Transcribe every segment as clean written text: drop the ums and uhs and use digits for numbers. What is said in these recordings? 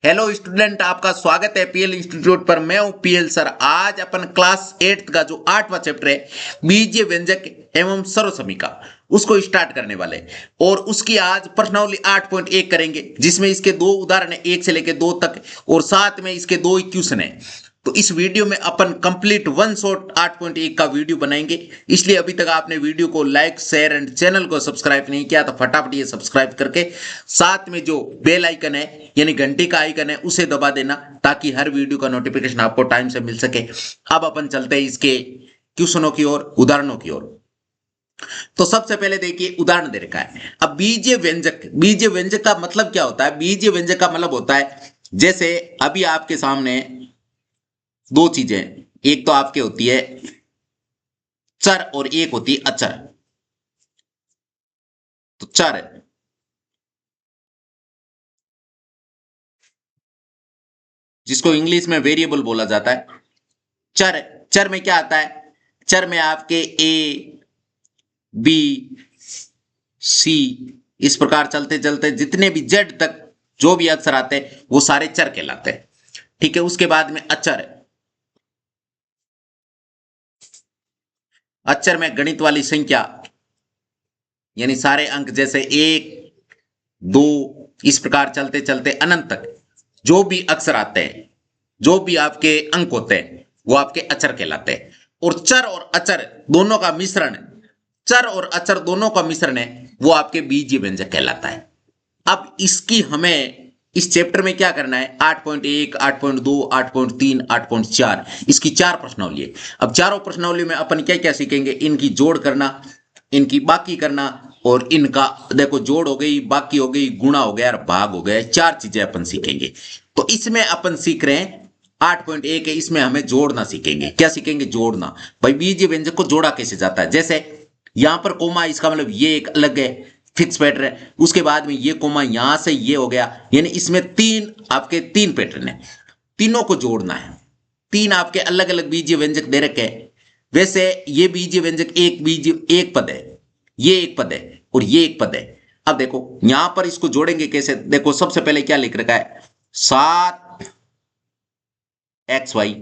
Hello student, आपका स्वागत है पीएल इंस्टीट्यूट पर। मैं हूं पीएल सर। आज अपन क्लास 8 का जो 8वां चैप्टर है बीजीय व्यंजक एवं सर्वसमीका उसको स्टार्ट करने वाले हैं। और उसकी आज प्रश्नावली 8.1 करेंगे, जिसमें इसके दो उदाहरण है 1 से लेकर 2 तक, और साथ में इसके 2 क्वेश्चन है। तो इस वीडियो में अपन कंप्लीट वन शॉट 8.1 का वीडियो बनाएंगे। इसलिए अभी तक आपने वीडियो को लाइक शेयर एंड चैनल को सब्सक्राइब नहीं किया तो फटाफट ये सब्सक्राइब करके साथ में जो बेल आइकन है यानी घंटी का आइकन है उसे दबा देना, ताकि हर वीडियो का नोटिफिकेशन आपको टाइम से मिल सके। अब अपन चलते हैं इसके क्वेश्चनों की ओर, उदाहरणों की ओर। तो सबसे पहले देखिए उदाहरण दे रखा है। अब बीजीय व्यंजक का मतलब क्या होता है? बीजीय व्यंजक का मतलब होता है, जैसे अभी आपके सामने दो चीजें, एक तो आपके होती है चर और एक होती है अचर। तो चर जिसको इंग्लिश में वेरिएबल बोला जाता है। चर चर में क्या आता है? चर में आपके ए बी सी इस प्रकार चलते चलते जितने भी जेड तक जो भी अक्षर आते हैं वो सारे चर कहलाते हैं। ठीक है, उसके बाद में अचर है। अक्षर में गणित वाली संख्या यानी सारे अंक, जैसे 1 2 इस प्रकार चलते चलते अनंत तक जो भी अक्षर आते हैं, जो भी आपके अंक होते हैं वो आपके अक्षर कहलाते हैं। और चर और अचर दोनों का मिश्रण, चर और अचर दोनों का मिश्रण है, वो आपके बीजीय व्यंजक कहलाता है। अब इसकी हमें इस चैप्टर में क्या करना है? 8.1 8.2 8.3 8.4 इसकी 4 प्रश्नावली है। अब चारों प्रश्नावली में अपन क्या क्या सीखेंगे? इनकी जोड़ करना, इनकी बाकी करना, और इनका देखो जोड़ हो गई, बाकी हो गई, गुणा हो गया और भाग हो गया। 4 चीजें अपन सीखेंगे। तो इसमें अपन सीख रहे हैं 8.1 है, इसमें हमें जोड़ना सीखेंगे। क्या सीखेंगे? जोड़ना। भाई बीजीय व्यंजक को जोड़ा कैसे जाता है? जैसे यहां पर कोमा, इसका मतलब ये एक अलग है, फिक्स पैटर्न है। उसके बाद में ये कोमा यहां से ये हो गया, यानी इसमें आपके तीन पैटर्न है, तीनों को जोड़ना है। 3 आपके अलग अलग बीजीय व्यंजक दे रखे हैं। वैसे ये बीजीय व्यंजक एक पद है, ये एक पद है और ये एक पद है। अब देखो यहां पर इसको जोड़ेंगे कैसे? देखो सबसे पहले क्या लिख रखा है? 7xy,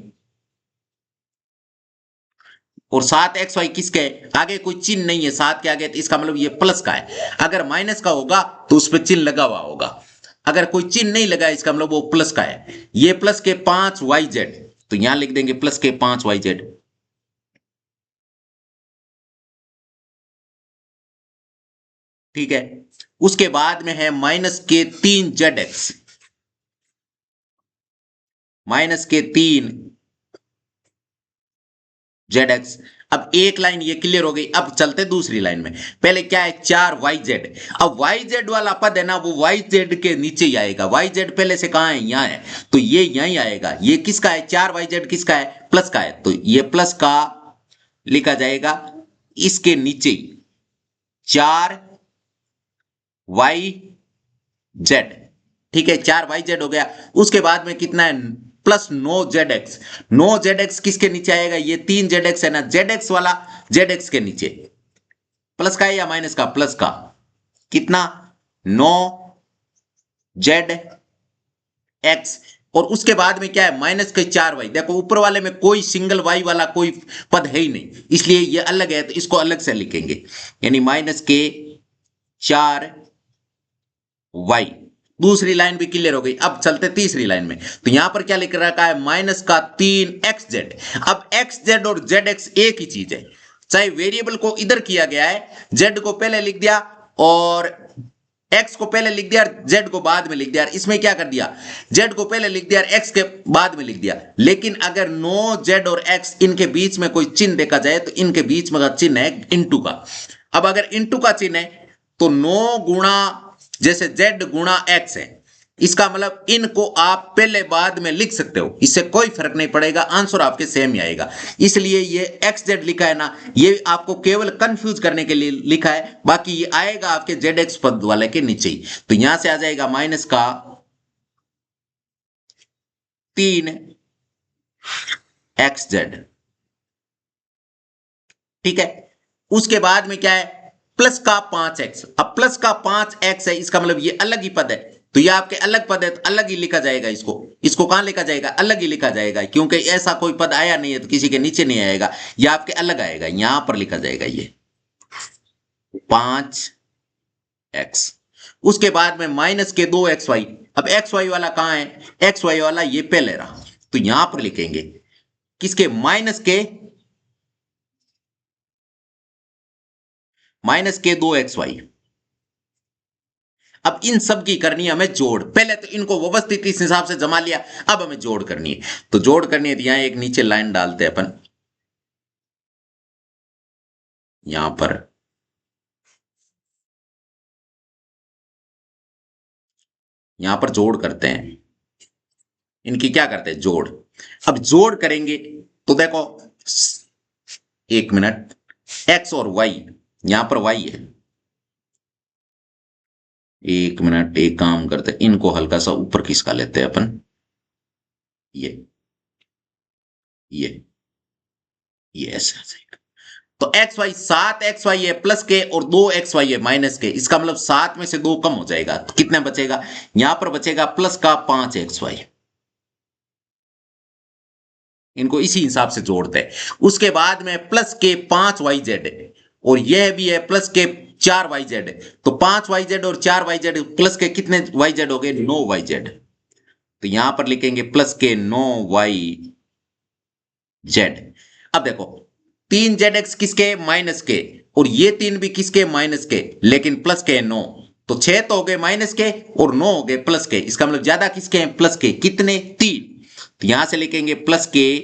और 7xy किसके है? आगे कोई चिन्ह नहीं है 7 के आगे, तो इसका मतलब ये प्लस का है। अगर माइनस का होगा तो उस पर चिन्ह लगा हुआ होगा। अगर कोई चिन्ह नहीं लगा इसका मतलब वो प्लस का है। ये प्लस के 5yz, तो यहां लिख देंगे प्लस के 5yz। ठीक है, उसके बाद में है माइनस के 3zx, माइनस के 3zx। अब एक लाइन ये क्लियर हो गई। अब चलते दूसरी लाइन में। पहले क्या है? 4yz। अब yz वाला पद है ना, वो yz के नीचे ही आएगा। yz पहले से कहां है? यहां है, तो ये यहीं आएगा। ये किसका है? 4yz किसका है? प्लस का है, तो ये प्लस का लिखा जाएगा इसके नीचे ही 4yz। ठीक है, 4yz हो गया। उसके बाद में कितना है? Plus 9zx। 9zx किसके नीचे आएगा? ये 3zx है ना, zx वाला zx के नीचे। प्लस का है या माइनस का? प्लस का। कितना? 9zx। और उसके बाद में क्या है? माइनस के 4y। देखो ऊपर वाले में कोई सिंगल y वाला कोई पद है ही नहीं, इसलिए ये अलग है, तो इसको अलग से लिखेंगे, यानी माइनस के 4y। दूसरी लाइन भी क्लियर हो गई। अब चलते तीसरी लाइन में। तो यहां पर क्या लिख रखा है? माइनस का 3xz। अब xz और zx एक ही चीज है, चाहे वेरिएबल को इधर किया गया है, z को पहले लिख दिया और x को पहले लिख दिया, z को बाद में लिख दिया। इसमें क्या कर दिया? z को पहले लिख दिया, x के बाद में लिख दिया। लेकिन अगर नो z और x इनके बीच में कोई चिन्ह देखा जाए तो इनके बीच में का चिन्ह है इंटू का। अब अगर इंटू का चिन्ह है तो 9 गुणा, जैसे z गुणा x है, इसका मतलब इनको आप पहले बाद में लिख सकते हो, इससे कोई फर्क नहीं पड़ेगा, आंसर आपके सेम ही आएगा। इसलिए ये xz लिखा है ना, ये आपको केवल कंफ्यूज करने के लिए लिखा है, बाकी ये आएगा आपके zx पद वाले के नीचे ही। तो यहां से आ जाएगा माइनस का 3xz। ठीक है, उसके बाद में क्या है? प्लस का 5x। अब प्लस का 5x है, इसका मतलब ये अलग ही पद है, तो ये आपके अलग पद है तो अलग ही लिखा जाएगा। इसको इसको कहां लिखा जाएगा? अलग ही लिखा जाएगा, क्योंकि ऐसा कोई पद आया नहीं है तो किसी के नीचे नहीं आएगा, ये आपके अलग आएगा, यहां पर लिखा जाएगा ये 5x। उसके बाद में माइनस के 2xy। अब xy वाला कहां है? xy वाला ये पहले रहा, तो यहां पर लिखेंगे किसके? माइनस के 2xy। अब इन सब की करनी है हमें जोड़। पहले तो इनको व्यवस्थित इस हिसाब से जमा लिया, अब हमें जोड़ करनी है। तो जोड़ करनी है तो यहां एक नीचे लाइन डालते हैं अपन, यहां पर जोड़ करते हैं। इनकी क्या करते हैं? जोड़। अब जोड़ करेंगे तो देखो, एक मिनट, एक्स और वाई, यहां पर वाई है। एक मिनट, एक काम करते हैं, इनको हल्का सा ऊपर खिसका लेते हैं अपन, ये ये ये ऐसा। तो एक्स वाई 7xy है प्लस के और 2xy है माइनस के, इसका मतलब 7 में से 2 कम हो जाएगा तो कितना बचेगा? यहां पर बचेगा प्लस का 5xy। इनको इसी हिसाब से जोड़ते हैं। उसके बाद में प्लस के 5yz और यह भी है प्लस के 4yz। तो 5yz और 4yz प्लस के कितने yz हो गए? 9yz। तो यहां पर लिखेंगे प्लस के 9yz। अब देखो, 3zx किसके? माइनस के, और ये 3 भी किसके? माइनस के, लेकिन प्लस के 9। तो 6 तो हो गए माइनस के और 9 हो गए प्लस के, इसका मतलब ज्यादा किसके हैं? प्लस के। कितने? 3। तो यहां से लिखेंगे प्लस के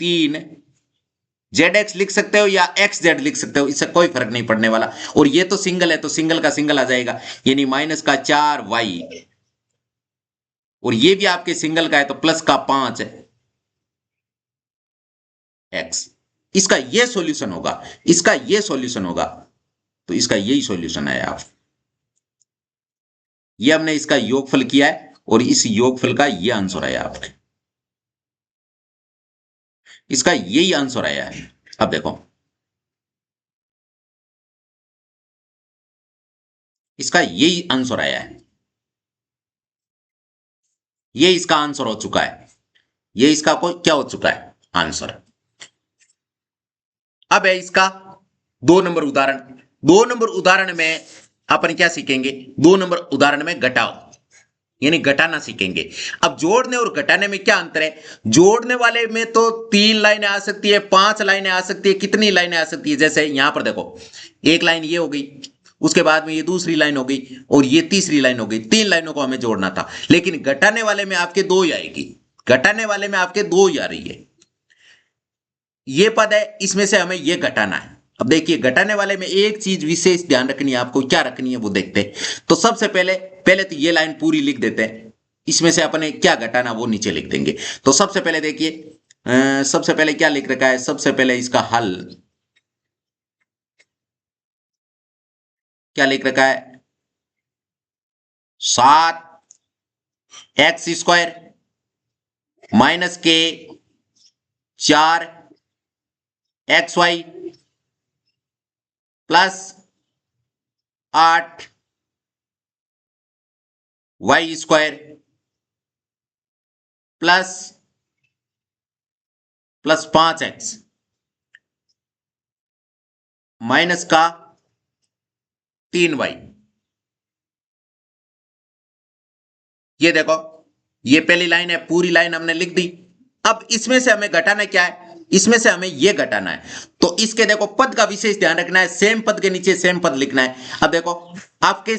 3। zx लिख सकते हो या xz लिख सकते हो, इससे कोई फर्क नहीं पड़ने वाला। और ये तो सिंगल है तो सिंगल का सिंगल आ जाएगा, यानी माइनस का 4y, और ये भी आपके सिंगल का है तो प्लस का 5 x। इसका ये सॉल्यूशन होगा, इसका ये सॉल्यूशन होगा। तो इसका यही सॉल्यूशन है आप, ये हमने इसका योगफल किया है और इस योगफल का ये आंसर आया आपके, इसका यही आंसर आया है। अब देखो, इसका यही आंसर आया है, ये इसका आंसर हो चुका है, ये इसका कोई क्या हो चुका है? आंसर। अब है इसका 2 नंबर उदाहरण। 2 नंबर उदाहरण में अपन क्या सीखेंगे? 2 नंबर उदाहरण में घटाओ यानी घटाना सीखेंगे। अब जोड़ने और घटाने में क्या अंतर है? जोड़ने वाले में तो 3 लाइनें आ सकती है, 5 लाइनें आ सकती है, कितनी लाइनें आ सकती है? जैसे यहां पर देखो, एक लाइन ये हो गई, उसके बाद में ये दूसरी लाइन हो गई और ये तीसरी लाइन हो गई। 3 लाइनों को हमें जोड़ना था, लेकिन घटाने वाले में आपके 2 ही आएगी, घटाने वाले में आपके 2 ही आ रही है। ये पद है, इसमें से हमें ये घटाना है। अब देखिए, घटाने वाले में एक चीज विशेष ध्यान रखनी है आपको, क्या रखनी है वो देखते हैं। तो सबसे पहले पहले तो ये लाइन पूरी लिख देते हैं, इसमें से अपने क्या घटाना वो नीचे लिख देंगे। तो सबसे पहले देखिए, सबसे पहले क्या लिख रखा है? सबसे पहले इसका हल क्या लिख रखा है? 7x² माइनस के 4xy plus 8y² plus 5x minus का 3y। ये देखो, ये पहली लाइन है, पूरी लाइन हमने लिख दी। अब इसमें से हमें घटाना क्या है? इसमें से हमें ये घटाना है। तो इसके देखो, पद का विशेष ध्यान रखना है, सेम पद के नीचे सेम पद लिखना है। अब देखो, आपके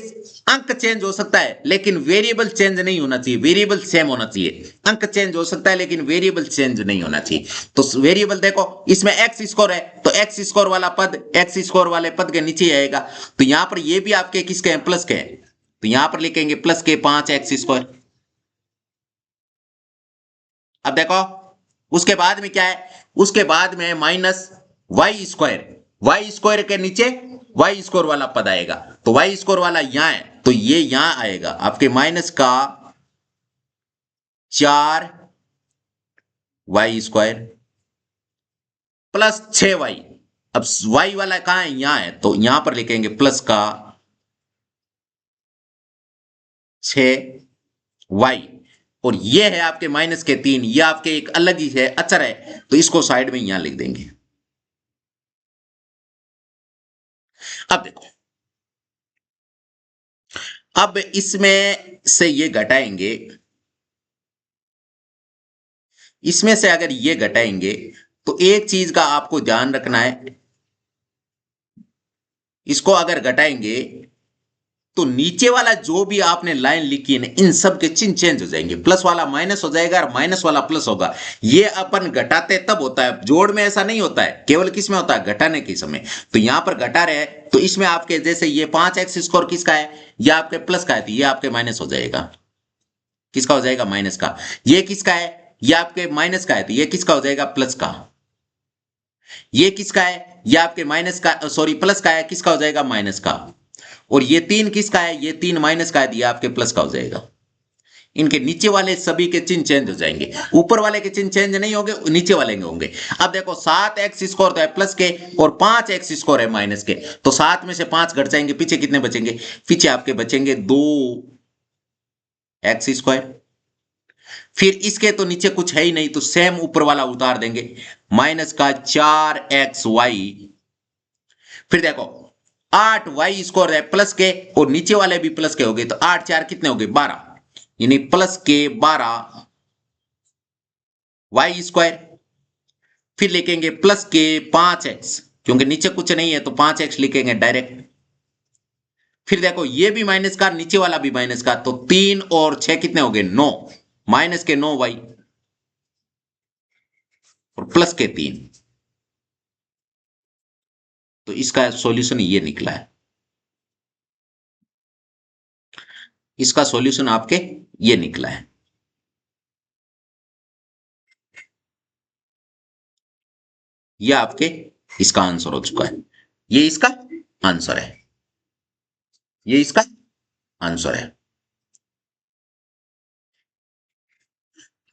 अंक चेंज हो सकता है लेकिन वेरिएबल चेंज नहीं होना चाहिए, वेरिएबल सेम होना चाहिए। अंक चेंज हो सकता है लेकिन वेरिएबल चेंज नहीं होना चाहिए। तो वेरिएबल देखो, इसमें एक्स स्कोर है तो एक्स स्कोर वाला पद एक्स स्कोर वाले पद के नीचे आएगा। तो यहां पर ये भी आपके किसके हैं? प्लस के हैं। तो यहां पर लिखेंगे प्लस के 5x²। अब देखो, उसके बाद में क्या है? उसके बाद में -y²। y² के नीचे y स्कोर वाला पद आएगा, तो y स्कोर वाला यहां है तो ये यहां आएगा आपके माइनस का 4y² प्लस 6y। अब y वाला कहां है? यहां है, तो यहां पर लिखेंगे प्लस का 6y, और ये है आपके माइनस के 3, ये आपके एक अलग ही है, अचर है, तो इसको साइड में यहां लिख देंगे। अब देखो, अब इसमें से ये घटाएंगे, इसमें से अगर ये घटाएंगे तो एक चीज का आपको ध्यान रखना है, इसको अगर घटाएंगे तो नीचे वाला जो भी आपने लाइन लिखी है ना, इन सब के चिन्ह चेंज हो जाएंगे, प्लस वाला माइनस हो जाएगा और माइनस वाला प्लस होगा। ये अपन घटाते तब होता है, जोड़ में ऐसा नहीं होता है, केवल किस में होता है, घटाने के समय। तो यहां पर घटा रहे हैं तो इसमें आपके जैसे ये 5x स्क्वायर किसका है, ये आपके प्लस का है, तो ये आपके माइनस हो जाएगा, किसका हो जाएगा, माइनस का। ये किसका है, ये आपके माइनस का है, तो ये किसका हो जाएगा, प्लस का। ये किसका है, ये आपके माइनस का, सॉरी प्लस का है, किसका हो जाएगा, माइनस का। और ये 3 किसका है, ये 3 माइनस का है, ये आपके प्लस का हो जाएगा। इनके नीचे वाले सभी के चिन्ह चेंज हो जाएंगे, ऊपर वाले के चिन्ह चेंज नहीं होंगे, नीचे वाले के होंगे। अब देखो 7x स्क्वायर तो है प्लस के और 5x स्क्वायर है माइनस के, तो 7 में से 5 घट जाएंगे, पीछे कितने बचेंगे, पीछे आपके बचेंगे 2x स्क्वायर। फिर इसके तो नीचे कुछ है ही नहीं, तो सेम ऊपर वाला उतार देंगे, माइनस का 4xy। फिर देखो 8y स्क्वायर है प्लस के और नीचे वाले भी प्लस के हो गए, तो 8 4 कितने हो गए, 12, यानी प्लस के 12 y स्क्वायर। फिर लिखेंगे प्लस के 5x, क्योंकि नीचे कुछ नहीं है तो 5x लिखेंगे डायरेक्ट। फिर देखो ये भी माइनस का, नीचे वाला भी माइनस का, तो 3 और 6 कितने हो गए, 9, माइनस के 9y और प्लस के 3। तो इसका सॉल्यूशन ये निकला है, इसका सॉल्यूशन आपके ये निकला है। ये आपके इसका आंसर हो चुका है, ये इसका आंसर है, ये इसका आंसर है।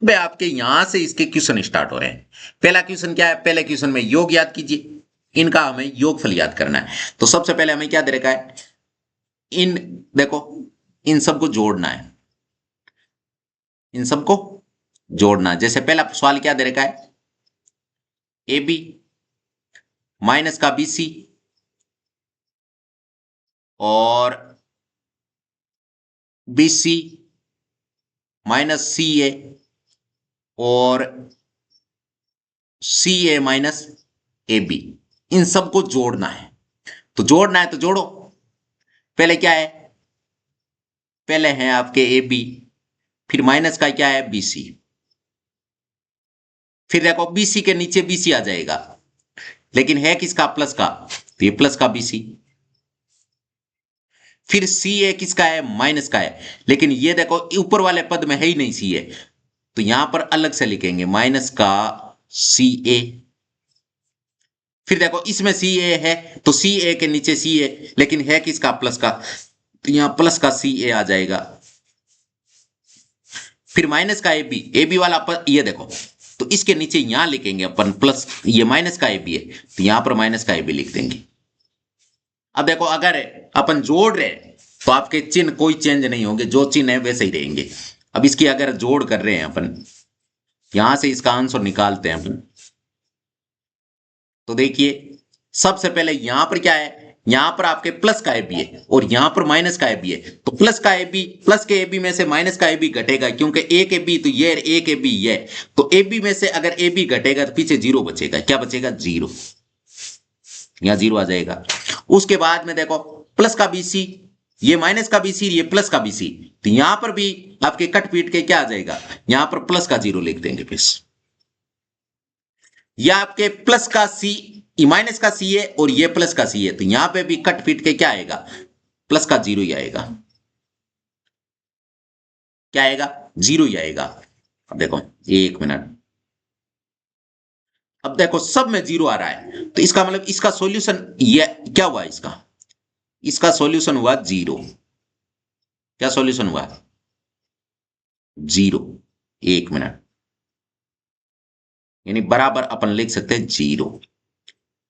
भाई आपके यहां से इसके क्वेश्चन स्टार्ट हो रहे हैं। पहला क्वेश्चन क्या है, पहले क्वेश्चन में योग याद कीजिए, इनका हमें योगफल याद करना है। तो सबसे पहले हमें क्या दे रखा है, इन देखो इन सबको जोड़ना है, इन सबको जोड़ना है। जैसे पहला सवाल क्या दे रखा है, ए बी माइनस का बी सी और बी सी माइनस सी ए और सी ए माइनस ए बी, इन सबको जोड़ना है। तो जोड़ना है तो जोड़ो। पहले क्या है, पहले है आपके ए बी, फिर माइनस का क्या है, बी सी। फिर देखो बी सी के नीचे बी सी आ जाएगा, लेकिन है किसका, प्लस का, तो ये प्लस का बी सी। फिर सी ए किसका है, माइनस का है, लेकिन ये देखो ऊपर वाले पद में है ही नहीं सी ए, तो यहां पर अलग से लिखेंगे माइनस का सी ए। फिर देखो इसमें सी ए है तो सी ए के नीचे सी ए, लेकिन है किसका, प्लस का, तो यहां प्लस का सी ए आ जाएगा। फिर माइनस का ए बी वाला पद, ये देखो तो इसके नीचे यहां लिखेंगे अपन प्लस, ये माइनस का ए बी है, तो यहां पर माइनस का ए बी लिख देंगे। अब देखो अगर अपन जोड़ रहे तो आपके चिन्ह कोई चेंज नहीं होंगे, जो चिन्ह है वैसे ही रहेंगे। अब इसकी अगर जोड़ कर रहे हैं अपन, यहां से इसका आंसर निकालते हैं अपन, तो देखिए सबसे पहले यहां पर क्या है, यहां पर आपके प्लस का ए बी है और यहां पर माइनस का ए बी है, तो प्लस का ए बी, प्लस के ए बी में से माइनस का ए बी घटेगा, क्योंकि एक ए बी तो ये एक ए बी ये, तो ए बी में से अगर ए बी घटेगा तो पीछे जीरो बचेगा, क्या बचेगा, जीरो, यहां जीरो आ जाएगा। उसके बाद में देखो प्लस का बी सी, ये माइनस का बी सी, ये प्लस का बी सी, तो यहां पर भी आपके कट पीट के क्या आ जाएगा, यहां पर प्लस का जीरो लिख देंगे। फिर या आपके प्लस का सी, माइनस का सी है और ये प्लस का सी है, तो यहां पे भी कट पीट के क्या आएगा, प्लस का जीरो ही आएगा, क्या आएगा, जीरो ही आएगा। अब देखो एक मिनट, अब देखो सब में जीरो आ रहा है, तो इसका मतलब इसका सॉल्यूशन ये क्या हुआ, इसका सॉल्यूशन हुआ जीरो। क्या सॉल्यूशन हुआ, जीरो। एक मिनट, यानी बराबर अपन लिख सकते हैं जीरो,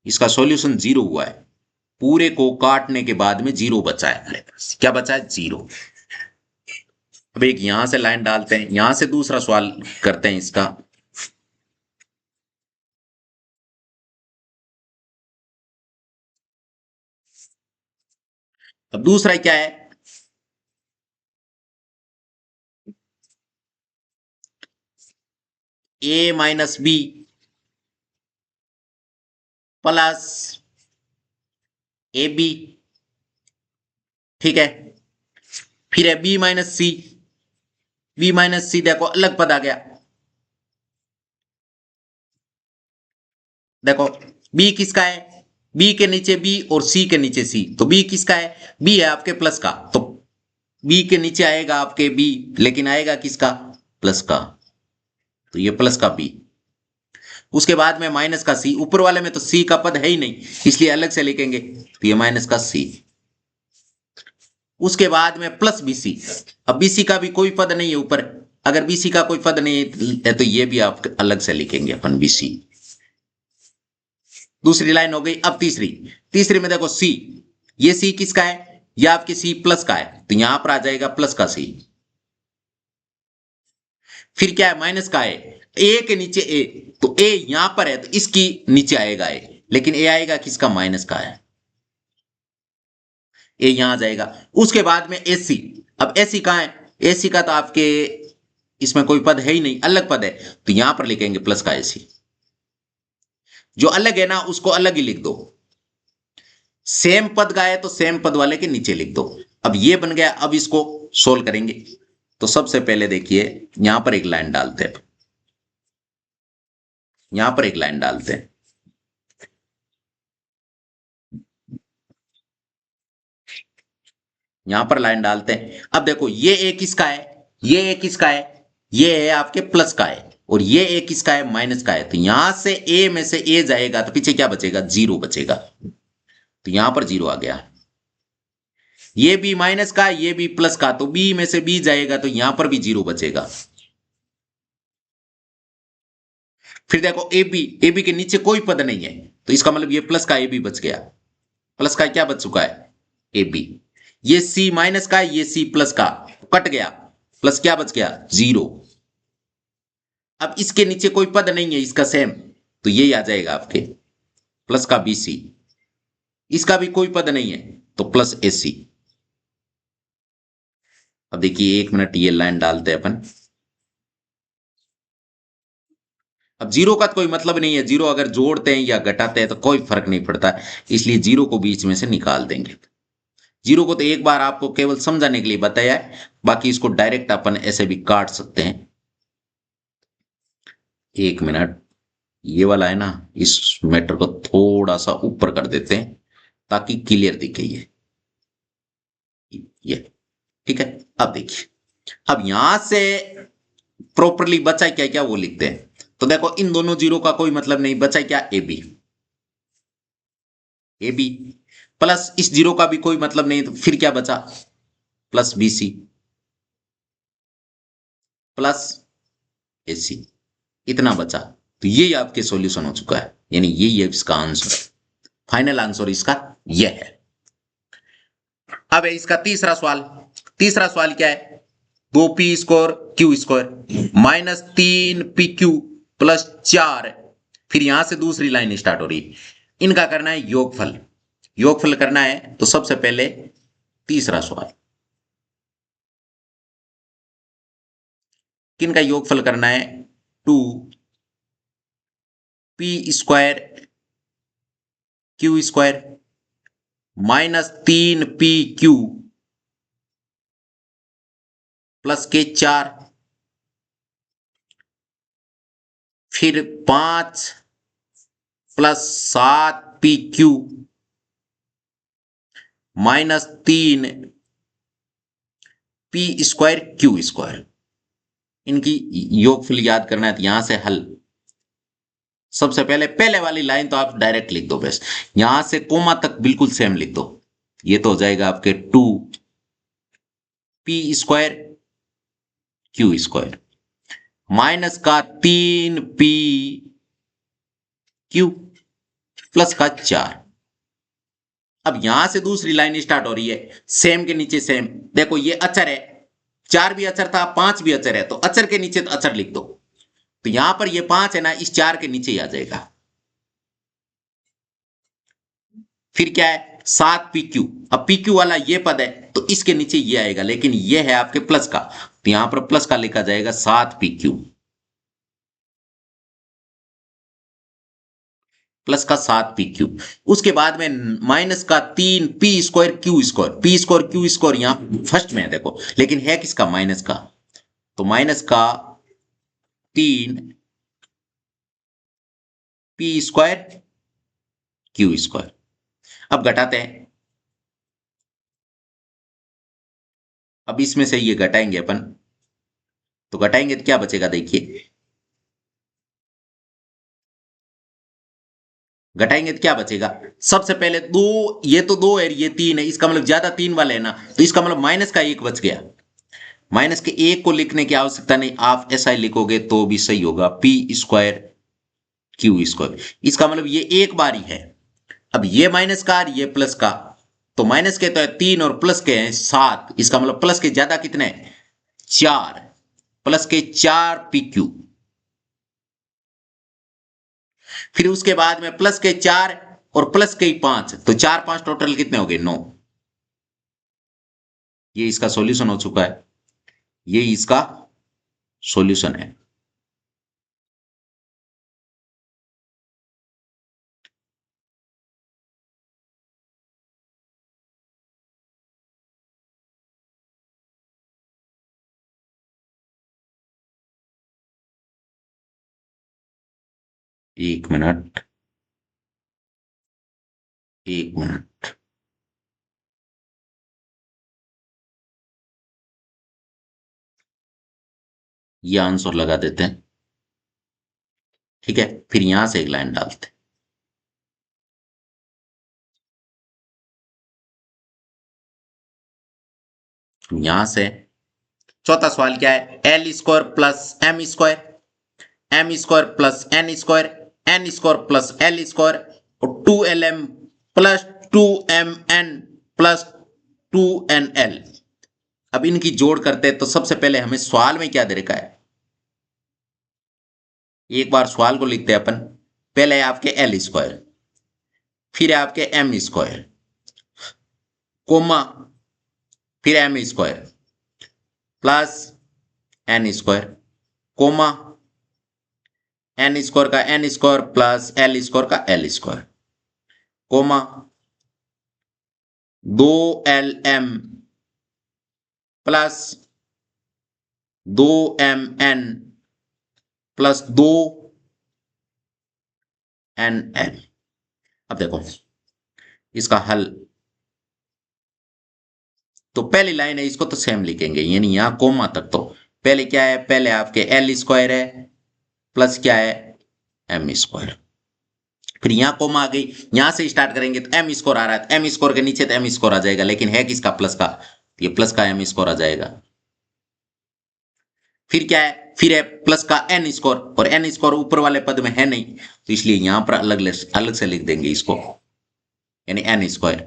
इसका सॉल्यूशन जीरो हुआ है। पूरे को काटने के बाद में जीरो बचा है हमारे पास, क्या बचा है, जीरो। अब एक यहां से लाइन डालते हैं, यहां से दूसरा सवाल करते हैं इसका। अब दूसरा क्या है, A minus B plus A B, ठीक है। फिर है B minus C, B minus C देखो अलग पद आ गया, देखो बी किसका है, बी के नीचे बी और सी के नीचे सी, तो बी किसका है, बी है आपके प्लस का, तो बी के नीचे आएगा आपके बी, लेकिन आएगा किसका, प्लस का, तो ये प्लस का बी। उसके बाद में माइनस का सी, ऊपर वाले में तो सी का पद है ही नहीं, इसलिए अलग से लिखेंगे, तो ये माइनस का सी। उसके बाद में प्लस बीसी, अब बीसी का भी कोई पद नहीं है ऊपर, अगर बीसी का कोई पद नहीं है तो ये भी आप अलग से लिखेंगे अपन बीसी। दूसरी लाइन हो गई। अब तीसरी, तीसरी में देखो सी, ये सी किसका है, ये आपके सी प्लस का है, तो यहां पर आ जाएगा प्लस का सी। फिर क्या है, माइनस का है, ए के नीचे ए, तो ए यहां पर है तो इसकी नीचे आएगा ए, लेकिन ए आएगा किसका, माइनस का है, ए यहां आ जाएगा। उसके बाद में एसी, अब एसी कहां है, एसी का तो आपके इसमें कोई पद है ही नहीं, अलग पद है, तो यहां पर लिखेंगे प्लस का एसी। जो अलग है ना उसको अलग ही लिख दो, सेम पद का है तो सेम पद वाले के नीचे लिख दो। अब ये बन गया, अब इसको सोल्व करेंगे। तो सबसे पहले देखिए यहां पर एक लाइन डालते हैं, यहां पर एक लाइन डालते हैं, यहां पर लाइन डालते हैं। अब देखो ये ए किसका है, ये ए किसका है, ये है आपके प्लस का है, और ये ए किसका है, माइनस का है, तो यहां से ए में से ए जाएगा तो पीछे क्या बचेगा, जीरो बचेगा, तो यहां पर जीरो आ गया। ये बी माइनस का, ये बी प्लस का, तो बी में से बी जाएगा तो यहां पर भी जीरो बचेगा। फिर देखो ए बी, ए बी के नीचे कोई पद नहीं है, तो इसका मतलब ये प्लस का ए बी बच गया, प्लस का क्या बच चुका है, ए बी। ये सी माइनस का, ये सी प्लस का, कट गया, प्लस क्या बच गया, जीरो। अब इसके नीचे कोई पद नहीं है इसका सेम, तो ये आ जाएगा आपके प्लस का बी सी, इसका भी कोई पद नहीं है तो प्लस ए सी। अब देखिए एक मिनट, ये लाइन डालते हैं अपन। अब जीरो का तो कोई मतलब नहीं है, जीरो अगर जोड़ते हैं या घटाते हैं तो कोई फर्क नहीं पड़ता, इसलिए जीरो को बीच में से निकाल देंगे। जीरो को तो एक बार आपको केवल समझाने के लिए बताया है, बाकी इसको डायरेक्ट अपन ऐसे भी काट सकते हैं। एक मिनट, ये वाला है ना, इस मैटर को थोड़ा सा ऊपर कर देते हैं ताकि क्लियर दिखे ये ठीक है। अब देखिए, अब यहां से प्रॉपरली बचा क्या क्या वो लिखते हैं। तो देखो इन दोनों जीरो का कोई मतलब नहीं, बचा क्या, A B, A B plus इस जीरो का भी कोई मतलब नहीं, तो फिर क्या बचा, plus B C plus A C, इतना बचा। तो ये आपके सॉल्यूशन हो चुका है, यानी यही है इसका आंसर, फाइनल आंसर इसका यह है। अब है इसका तीसरा सवाल। तीसरा सवाल क्या है, 2p² q² minus 3pq plus 4, फिर यहां से दूसरी लाइन स्टार्ट हो रही है, इनका करना है योगफल, योगफल करना है। तो सबसे पहले तीसरा सवाल, किनका योगफल करना है, 2p² q² minus 3pq plus के 4, फिर 5 plus 7pq minus 3p² q²। इनकी योगफल याद करना है तो यहां से हल, सबसे पहले पहले वाली लाइन तो आप डायरेक्ट लिख दो, बस यहां से कोमा तक बिल्कुल सेम लिख दो। ये तो हो जाएगा आपके 2p² q² माइनस का 3pq प्लस का 4। अब यहां से दूसरी लाइन स्टार्ट हो रही है, सेम के नीचे सेम, देखो ये अचर है 4 भी अचर था, 5 भी अचर है, तो अचर के नीचे तो अचर लिख दो। तो यहां पर ये 5 है ना, इस 4 के नीचे ही आ जाएगा। फिर क्या है 7 PQ। अब PQ वाला ये पद है तो इसके नीचे ये आएगा, लेकिन ये है आपके प्लस का, तो यहां पर प्लस का लिखा जाएगा 7 PQ, प्लस का 7 PQ। उसके बाद में माइनस का 3 P² Q², P²Q² यहां फर्स्ट में है देखो, लेकिन है किसका, माइनस का, तो माइनस का 3P²Q²। अब घटाते हैं, अब इसमें से ये घटाएंगे अपन, तो घटाएंगे तो क्या बचेगा देखिए, घटाएंगे तो क्या बचेगा, सबसे पहले दो, ये तो 2 है, ये 3 है, इसका मतलब ज्यादा 3 वाले है ना, तो इसका मतलब माइनस का 1 बच गया। माइनस के 1 को लिखने की आवश्यकता नहीं, आप ऐसा ही लिखोगे तो भी सही होगा, P²Q²। इसका मतलब ये एक बार ही है। अब ये माइनस का और ये प्लस का, तो माइनस के तो है 3 और प्लस के हैं 7, इसका मतलब प्लस के ज्यादा कितने हैं, 4, प्लस के 4 PQ। फिर उसके बाद में प्लस के 4 और प्लस के 5, तो 4 5 टोटल कितने हो गए, 9। ये इसका सॉल्यूशन हो चुका है, ये इसका सॉल्यूशन है। एक मिनट, एक मिनट, ये आंसर लगा देते हैं, ठीक है, फिर यहां से एक लाइन डालते हैं, यहां से चौथा सवाल क्या है, L² plus M², M² plus N², N² plus L² और 2LM plus 2MN plus 2NL। अब इनकी जोड़ करते हैं, तो सबसे पहले हमें सवाल में क्या दे रखा है, एक बार सवाल को लिखते हैं अपन। पहले है आपके L², फिर है आपके M², कोमा, फिर M² plus N², coma N² का N² प्लस L² का L², coma 2LM plus 2MN plus 2NL। अब देखो इसका हल, तो पहली लाइन है, इसको तो सेम लिखेंगे, यानी यहां कोमा तक, तो पहले क्या है, पहले आपके L² है प्लस क्या है M², फिर यहां कोमा आ गई, यहां से स्टार्ट करेंगे तो M² आ रहा है, M² के नीचे तो M² आ जाएगा, लेकिन है किसका, प्लस का, ये प्लस का M² आ जाएगा। फिर क्या है, फिर है प्लस का N², और N² ऊपर वाले पद में है नहीं, तो इसलिए यहां पर अलग से लिख देंगे इसको, यानी N²।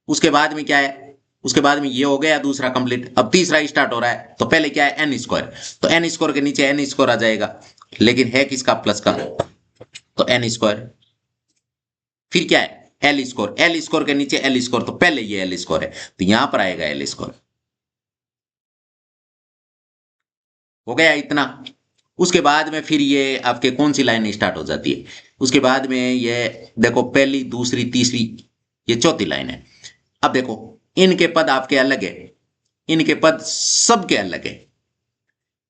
उसके बाद में क्या है, उसके बाद में ये हो गया दूसरा कंप्लीट, अब तीसरा स्टार्ट हो रहा है, तो पहले क्या है N², तो N² के नीचे N² आ जाएगा, लेकिन है किसका, प्लस का, तो N²। फिर क्या है L² के नीचे L², तो पहले ये L² है, तो यहां पर आएगा L²। हो गया इतना। उसके बाद में फिर ये आपके कौन सी लाइन स्टार्ट हो जाती है, उसके बाद में ये देखो पहली दूसरी तीसरी, ये चौथी लाइन है। अब देखो इनके पद आपके अलग है, इनके पद सबके अलग है,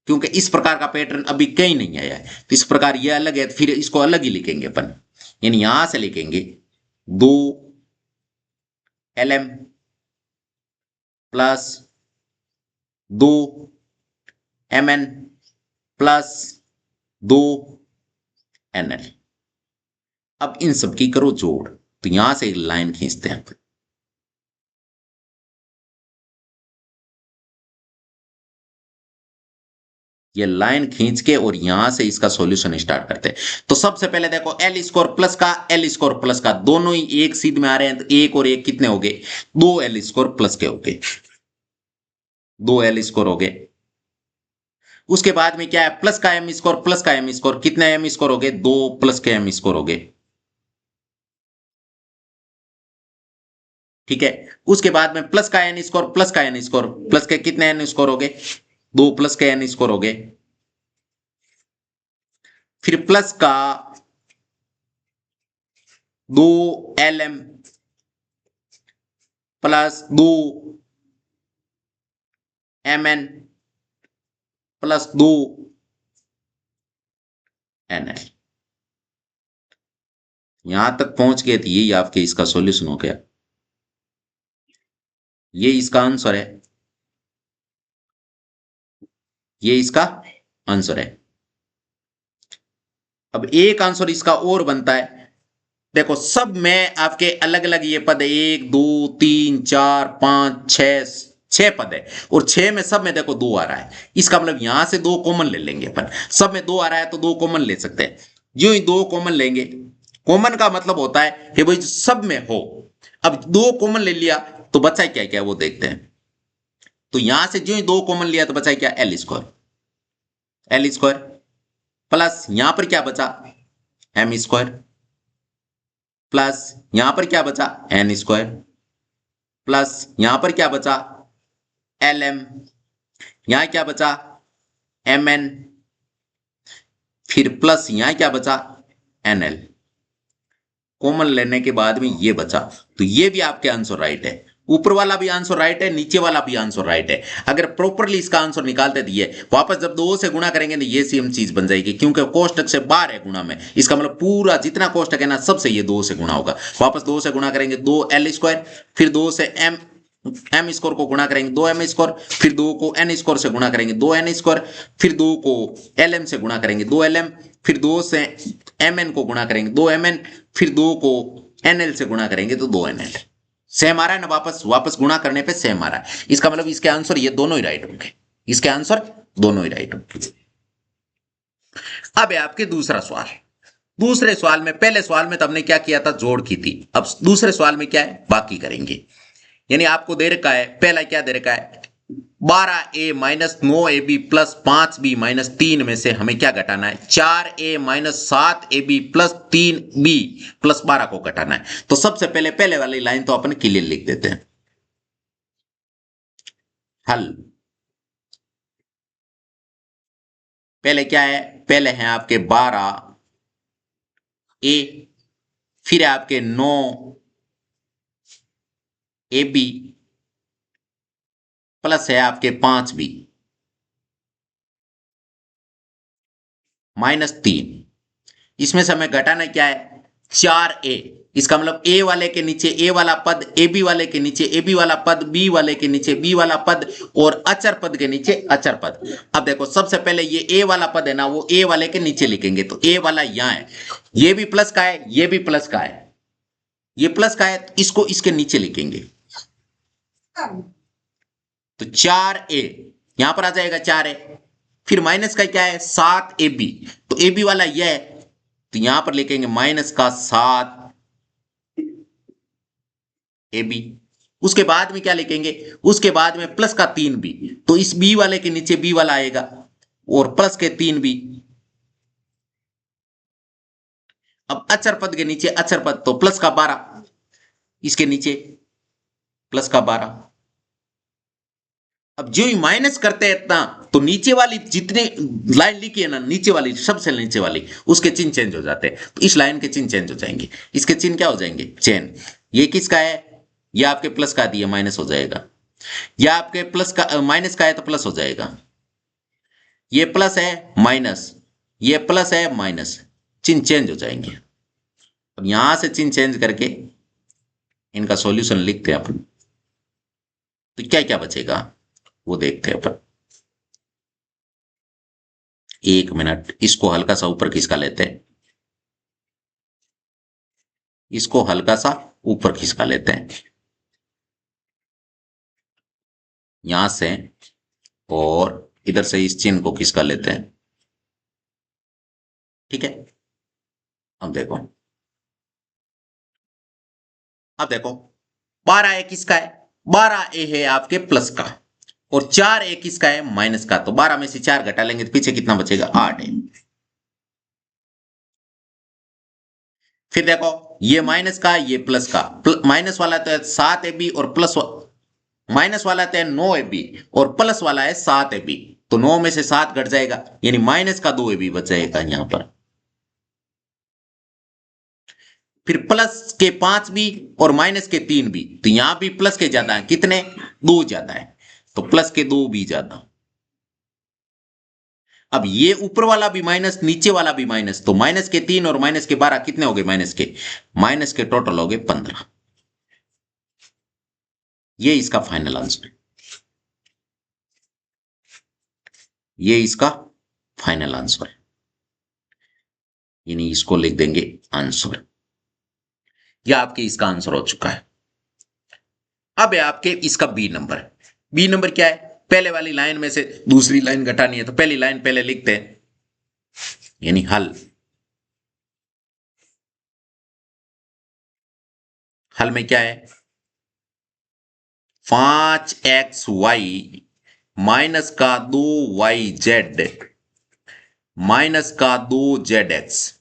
क्योंकि इस प्रकार का पैटर्न अभी कहीं नहीं आया है, तो इस प्रकार ये अलग है, तो फिर इसको अलग ही लिखेंगे अपन, यानी यहां से लिखेंगे 2LM plus 2MN plus 2NL। अब इन सब की करो जोड़, तो यहां से एक लाइन खींचते हैं, ये लाइन खींच के और यहां से इसका सॉल्यूशन स्टार्ट करते हैं। तो सबसे पहले देखो L² प्लस का L² प्लस का दोनों ही एक सीध में आ रहे हैं, तो एक और एक कितने हो गए, 2 L² प्लस के हो गए। दो एल स्क्वायर हो गए। उसके बाद में क्या है, प्लस का एम स्क्वायर, प्लस का एम स्क्वायर, कितने एम स्क्वायर हो गए, दो प्लस के एम स्क्वायर हो गए। ठीक है। उसके बाद में प्लस का एन स्क्वायर, प्लस का एन स्क्वायर, प्लस के कितने एन स्क्वायर हो गए, दो प्लस के एन स्क्वायर हो गए। फिर प्लस का दो एल एम प्लस दो एम एन प्लस दो एन एल। यहां तक पहुंच गए थे, यही आपके इसका सॉल्यूशन हो गया। ये इसका आंसर है, ये इसका आंसर है। अब एक आंसर इसका और बनता है। देखो सब में आपके अलग अलग ये पद है, एक दो तीन चार पांच छह, छह पद है। और छह में सब में देखो दो आ रहा है। इसका मतलब यहां से दो कॉमन ले लेंगे अपन, सब में दो आ रहा है तो दो कॉमन ले सकते हैं। जो ही दो कॉमन लेंगे, कॉमन का मतलब होता है कि भाई सब में हो। अब दो कॉमन ले लिया तो बचा क्या क्या वो देखते हैं। तो यहां से जो ही दो कॉमन लिया तो बचा क्या, L square. L square plus यहां पर क्या बचा, एम स्क्वायर, प्लस यहां पर क्या बचा, एन स्क्वायर, प्लस यहां पर क्या बचा, एल एम, यहां क्या बचा, एम एन, फिर प्लस यहां क्या बचा, एन एल। कॉमन लेने के बाद में ये बचा। तो ये भी आपके आंसर राइट है। ऊपर वाला भी आंसर राइट है, नीचे वाला भी आंसर राइट है। अगर प्रॉपरली इसका आंसर निकालते दिए, वापस जब दो से गुणा करेंगे तो ये सेम चीज बन जाएगी, क्योंकि कोष्टक से बाहर है गुणा में। इसका मतलब पूरा जितना कोष्टक है ना, सबसे ये दो से गुणा होगा। वापस दो से गुणा करेंगे, दो एल स्क्वायर, फिर दो से एम एम स्क्वायर को गुणा करेंगे, दो एम स्क्वायर, फिर दो को एन स्क्वायर से गुणा करेंगे, दो एन स्क्वायर, फिर दो को एल एम से गुणा करेंगे, दो एल एम, फिर दो से एम एन को गुणा करेंगे, दो एम एन, फिर दो को एन एल से गुणा करेंगे तो दो एन एल। सेम आ रहा है ना, वापस वापस गुणा करने पे सेम आ रहा है। इसका मतलब इसके आंसर ये दोनों ही राइट होंगे, इसके आंसर दोनों ही राइट होंगे। अब है आपके दूसरा सवाल। दूसरे सवाल में, पहले सवाल में तो हमने क्या किया था, जोड़ की थी। अब दूसरे सवाल में क्या है, बाकी करेंगे। यानी आपको दे रखा है, पहला क्या दे रखा है, 12a minus 9ab plus 5b minus 3 में से हमें क्या घटाना है, 4a minus 7ab plus 3b plus 12 को घटाना है। तो सबसे पहले पहले वाली लाइन तो अपन क्लियर लिख देते हैं। हल पहले क्या है, पहले हैं आपके 12a, फिर है आपके 9ab प्लस है आपके 5b माइनस 3। इसमें से हमें घटाना क्या है, 4a। इसका मतलब ए वाले के नीचे ए वाला पद, ए बी वाले के नीचे ए बी वाला पद, बी वाले के नीचे बी वाला पद, और अचर पद के नीचे अचर पद। अब देखो सबसे पहले ये ए वाला पद है ना, वो ए वाले के नीचे लिखेंगे। तो ए वाला यहां है, ये भी प्लस का है, ये भी प्लस का है, ये प्लस का है, तो इसको इसके नीचे लिखेंगे। तो 4a यहां पर आ जाएगा 4a। फिर माइनस का क्या है, 7ab। तो ए बी वाला यह है, तो यहां पर लिखेंगे माइनस का 7 ए बी। उसके बाद में क्या लिखेंगे, उसके बाद में प्लस का 3b। तो इस बी वाले के नीचे बी वाला आएगा, और प्लस के 3b। अब अचर पद के नीचे अचर पद, तो प्लस का 12, इसके नीचे प्लस का 12। अब जो ही माइनस करते हैं इतना, तो नीचे वाली जितने लाइन लिखी है ना, नीचे वाली सबसे नीचे वाली, उसके चिन्ह चेंज हो जाते हैं। तो इस लाइन के चिन्ह चेंज हो जाएंगे, इसके चिन्ह क्या हो जाएंगे, चेन। ये किसका है, ये आपके प्लस का दिया, माइनस हो जाएगा। या आपके प्लस का माइनस का है तो प्लस हो जाएगा। ये प्लस है माइनस, ये प्लस है माइनस, चिन्ह चेंज हो जाएंगे। अब यहां से चिन्ह चेंज करके इनका सॉल्यूशन लिखते हैं अपन। तो क्या क्या बचेगा वो देखते हैं अपन। एक मिनट, इसको हल्का सा ऊपर खिसका लेते हैं, इसको हल्का सा ऊपर खिसका लेते हैं यहां से, और इधर से इस चिन्ह को खिसका लेते हैं। ठीक है। अब देखो, अब देखो 12 ए किसका है, 12 ए है आपके प्लस का। और 4 एक किसका है, माइनस का। तो 12 में से 4 घटा लेंगे तो पीछे कितना बचेगा, 8 है। फिर देखो ये माइनस का, ये प्लस का। माइनस वाला तो है 7 AB और प्लस माइनस वाला तो है 9 AB और प्लस वाला है 7 AB। तो 9 में से 7 घट जाएगा, यानी माइनस का 2 AB बच जाएगा यहां पर। फिर प्लस के 5 भी और माइनस के 3 भी, तो यहां भी प्लस के ज्यादा है, कितने, 2 ज्यादा है, तो प्लस के 2 भी ज्यादा। अब ये ऊपर वाला भी माइनस, नीचे वाला भी माइनस, तो माइनस के 3 और माइनस के 12 कितने हो गए, माइनस के टोटल हो गए 15। ये इसका फाइनल आंसर है, ये इसका फाइनल आंसर है, यानी इसको लिख देंगे आंसर। यह आपके इसका आंसर हो चुका है। अब है आपके इसका बी नंबर। बी नंबर क्या है, पहले वाली लाइन में से दूसरी लाइन घटानी है, तो पहली लाइन पहले लिखते हैं, यानी हल। हल में क्या है, 5XY माइनस का 2YZ माइनस का 2ZX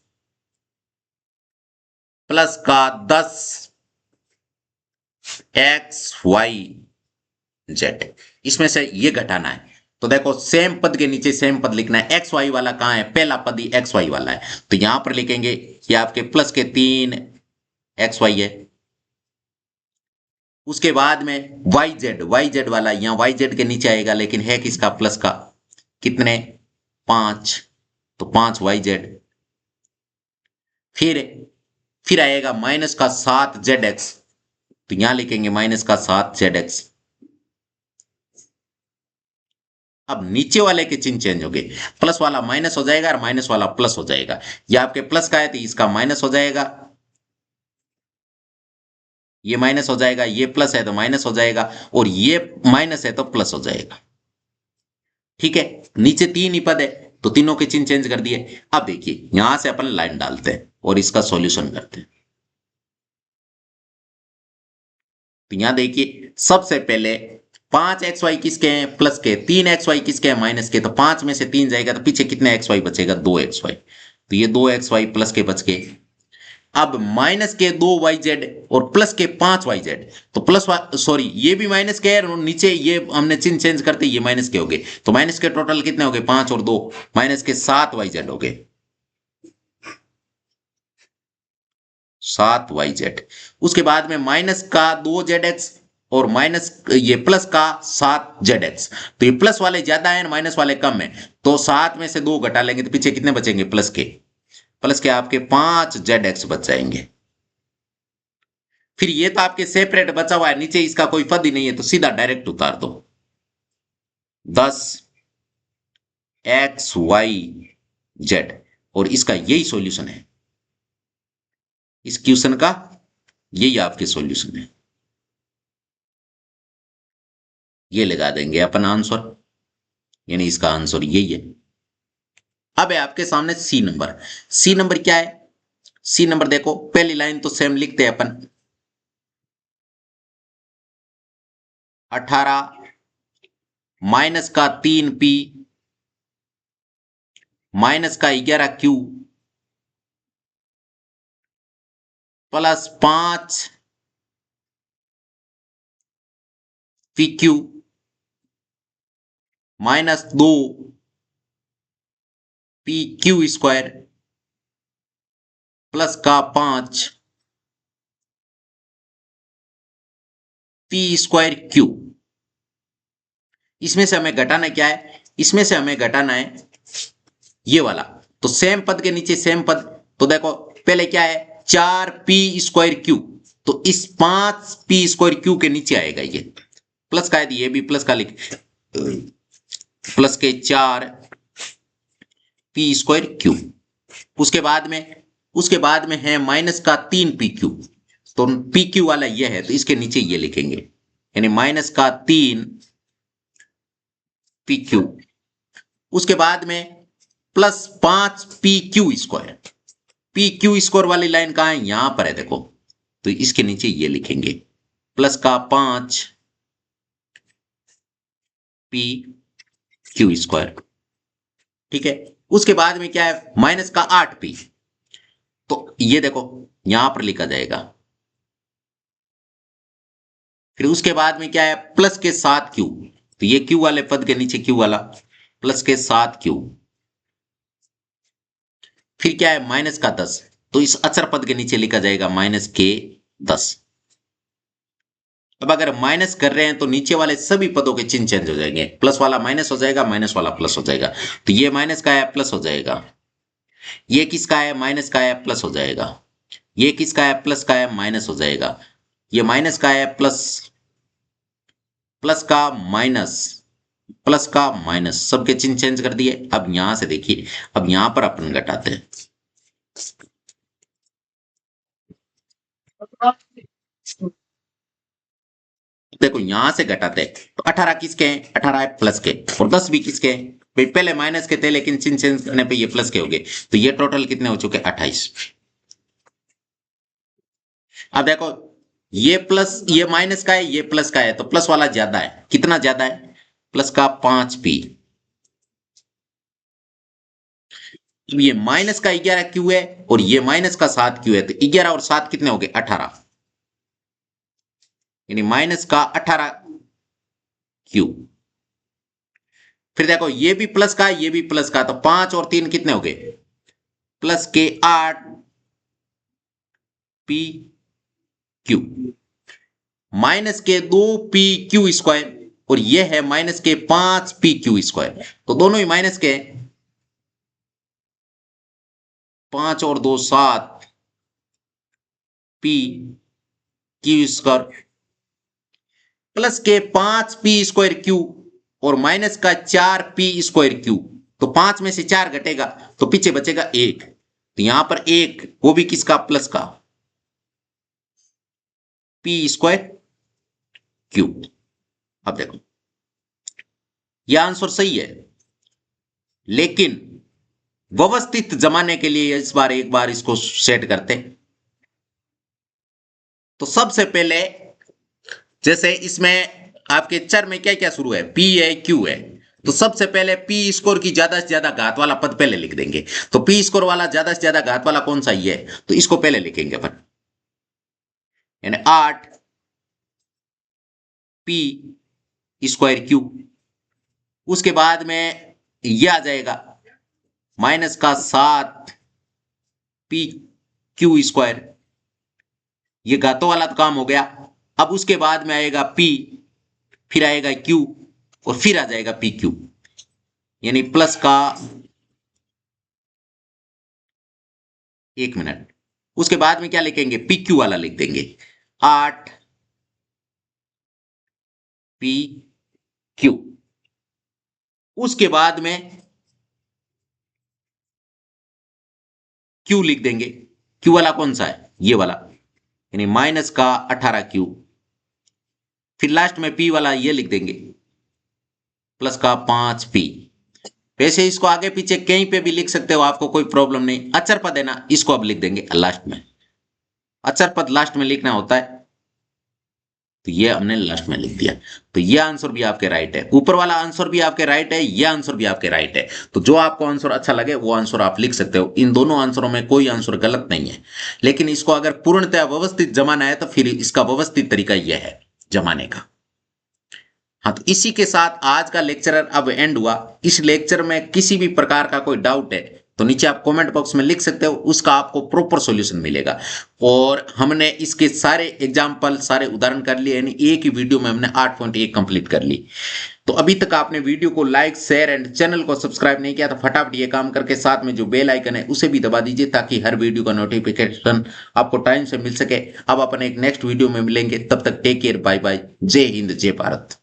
प्लस का 10XYZ। इसमें से ये घटाना है, तो देखो सेम पद के नीचे सेम पद लिखना है। एक्स वाई वाला कहां है, पहला पद ही एक्स वाई वाला है, तो यहां पर लिखेंगे कि आपके प्लस के 3XY है। उसके बाद में YZ वाला यहां YZ के नीचे आएगा, लेकिन है किसका, प्लस का, कितने, 5, तो 5YZ। फिर आएगा माइनस का 7ZX, तो यहां लिखेंगे माइनस का 7ZX। अब नीचे वाले के चिन्ह चेंज हो गए, प्लस वाला माइनस हो जाएगा और माइनस वाला प्लस हो जाएगा। ये आपके प्लस का है तो इसका माइनस हो जाएगा, ये माइनस हो जाएगा, ये प्लस है तो माइनस हो जाएगा, और ये माइनस है तो प्लस हो जाएगा। ठीक है, नीचे 3 ही पद है तो तीनों के चिन्ह चेंज कर दिए। अब देखिए यहां से अपन लाइन डालते हैं और इसका सॉल्यूशन करते हैं। तो यहां देखिए सबसे पहले 5XY किसके हैं, प्लस के, 3XY किसके हैं, माइनस के। तो 5 में से 3 जाएगा तो पीछे कितने XY बचेगा, 2XY। तो ये 2XY प्लस के बच गए। अब माइनस के 2YZ और प्लस के 5YZ, तो प्लस सॉरी ये भी माइनस के है और नीचे ये हमने चिन्ह चेंज करते ये माइनस के हो गए, तो माइनस के टोटल कितने हो गए, 5 और 2, माइनस के 7YZ हो गए, 7YZ। उसके बाद में माइनस का 2ZX और माइनस ये प्लस का 7ZX, तो ये प्लस वाले ज्यादा है माइनस वाले कम है, तो 7 में से 2 घटा लेंगे तो पीछे कितने बचेंगे, प्लस के आपके 5ZX बच जाएंगे। फिर ये तो आपके सेपरेट बचा हुआ है, नीचे इसका कोई पद ही नहीं है, तो सीधा डायरेक्ट उतार दो, 10XYZ, और इसका यही सॉल्यूशन है, इस क्वेश्चन का यही आपके सॉल्यूशन है। ये लगा देंगे अपन आंसर, यानी इसका आंसर यही है। अब है आपके सामने सी नंबर। सी नंबर क्या है, सी नंबर देखो पहली लाइन तो सेम लिखते हैं अपन, 18 माइनस का 3P माइनस का 11Q plus 5PQ minus 2PQ² plus का 5P²Q। इसमें से हमें घटाना क्या है, इसमें से हमें घटाना है ये वाला, तो सेम पद के नीचे सेम पद, तो देखो पहले क्या है, 4P²Q, तो इस 5P²Q के नीचे आएगा ये प्लस का है, ये भी प्लस का लिख, प्लस के 4P²Q। उसके बाद में है माइनस का 3PQ, तो PQ वाला ये है तो इसके नीचे ये लिखेंगे, यानी माइनस का 3PQ। उसके बाद में प्लस 5PQ², PQ² वाली लाइन कहां है, यहां पर है देखो, तो इसके नीचे ये लिखेंगे प्लस का पी क्यू स्क्वायर। ठीक है, उसके बाद में क्या है, माइनस का 8p, तो ये देखो यहां पर लिखा जाएगा। फिर उसके बाद में क्या है, प्लस के साथ क्यू, तो ये क्यू वाले पद के नीचे क्यू वाला, प्लस के साथ क्यू। फिर क्या है, माइनस का 10, तो इस अचर पद के नीचे लिखा जाएगा माइनस के 10। अब अगर माइनस कर रहे हैं तो नीचे वाले सभी पदों के चिन्ह चेंज हो जाएंगे, प्लस वाला माइनस हो जाएगा, माइनस वाला प्लस हो जाएगा। तो ये माइनस का है प्लस हो जाएगा, ये किसका है, माइनस का है प्लस हो जाएगा, ये किसका है, प्लस का है माइनस हो जाएगा, ये माइनस का है प्लस, प्लस का माइनस, प्लस का माइनस, सबके चिन्ह चेंज कर दिए। अब यहां से देखिए, अब यहां पर अपन घटाते हैं, देखो यहां से घटाते हैं तो 18 किसके हैं, 18 है प्लस के, और 10 भी किसके हैं, भाई पहले माइनस के थे लेकिन चिन्ह चेंज करने पे ये प्लस के हो गए, तो ये टोटल कितने हो चुके, 28। अब देखो ये प्लस, ये माइनस का है, ये प्लस का है, तो प्लस वाला ज्यादा है, कितना ज्यादा है, प्लस का 5p। ये माइनस का 11 क्यू है और ये माइनस का 7 क्यू है, तो 11 और 7 कितने हो गए, 18, यानी माइनस का 18 क्यू। फिर देखो ये भी प्लस का, ये भी प्लस का, तो 5 और 3 कितने हो गए, प्लस के 8p क्यू, माइनस के 2p क्यू स्क्वायर, और ये है माइनस के 5p क्यू स्क्वायर, तो दोनों ही माइनस के, 5 और 2 7 p क्यू स्क्वायर, प्लस के 5p स्क्वायर क्यू, और माइनस का 4p स्क्वायर क्यू, तो 5 में से 4 घटेगा तो पीछे बचेगा 1, तो यहां पर 1, वो भी किसका, प्लस का, p स्क्वायर क्यू। अब देखो यह आंसर सही है, लेकिन व्यवस्थित जमाने के लिए इस बार एक बार इसको सेट करते हैं। तो सबसे पहले जैसे इसमें आपके चर में क्या क्या शुरू है, p है q है, तो सबसे पहले p स्कोर की ज्यादा से ज्यादा घात वाला पद पहले लिख देंगे। तो p स्कोर वाला ज्यादा से ज्यादा घात वाला कौन सा ही है, तो इसको पहले लिखेंगे अपन, यानी 8 p स्क्वायर क्यू। उसके बाद में यह आ जाएगा माइनस का 7 p क्यू स्क्वायर, ये घातों वाला तो काम हो गया। अब उसके बाद में आएगा p, फिर आएगा q, और फिर आ जाएगा पी क्यू, यानी प्लस का, एक मिनट, उसके बाद में क्या लिखेंगे, पी क्यू वाला लिख देंगे, 8 पी क्यू। उसके बाद में क्यू लिख देंगे, क्यू वाला कौन सा है, ये वाला, यानी माइनस का 18 क्यू। फिर लास्ट में पी वाला ये लिख देंगे, प्लस का 5p। वैसे इसको आगे पीछे कहीं पे भी लिख सकते हो, आपको कोई प्रॉब्लम नहीं। अचर पद है ना, इसको अब लिख देंगे लास्ट में, अचर पद लास्ट में लिखना होता है, तो ये हमने लास्ट में लिख दिया। तो ये आंसर भी आपके राइट है, ऊपर वाला आंसर भी आपके राइट है, ये आंसर भी आपके राइट है। तो जो आपको आंसर अच्छा लगे वो आंसर आप लिख सकते हो, इन दोनों आंसरों में कोई आंसर गलत नहीं है। लेकिन इसको अगर पूर्णतः व्यवस्थित जमाना है तो फिर इसका व्यवस्थित तरीका यह है जमाने का। हाँ, तो इसी के साथ आज का लेक्चर अब एंड हुआ। इस लेक्चर में किसी भी प्रकार का कोई डाउट है तो नीचे आप कमेंट बॉक्स में लिख सकते हो, उसका आपको प्रॉपर सॉल्यूशन मिलेगा। और हमने इसके सारे एग्जाम्पल, सारे उदाहरण कर लिए, यानी एक ही वीडियो में हमने 8.1 कंप्लीट कर ली। तो अभी तक आपने वीडियो को लाइक, शेयर एंड चैनल को सब्सक्राइब नहीं किया तो फटाफट ये काम करके साथ में जो बेल आइकन है उसे भी दबा दीजिए, ताकि हर वीडियो का नोटिफिकेशन आपको टाइम से मिल सके। अब अपन एक नेक्स्ट वीडियो में मिलेंगे, तब तक टेक केयर, बाय बाय, जय हिंद, जय भारत।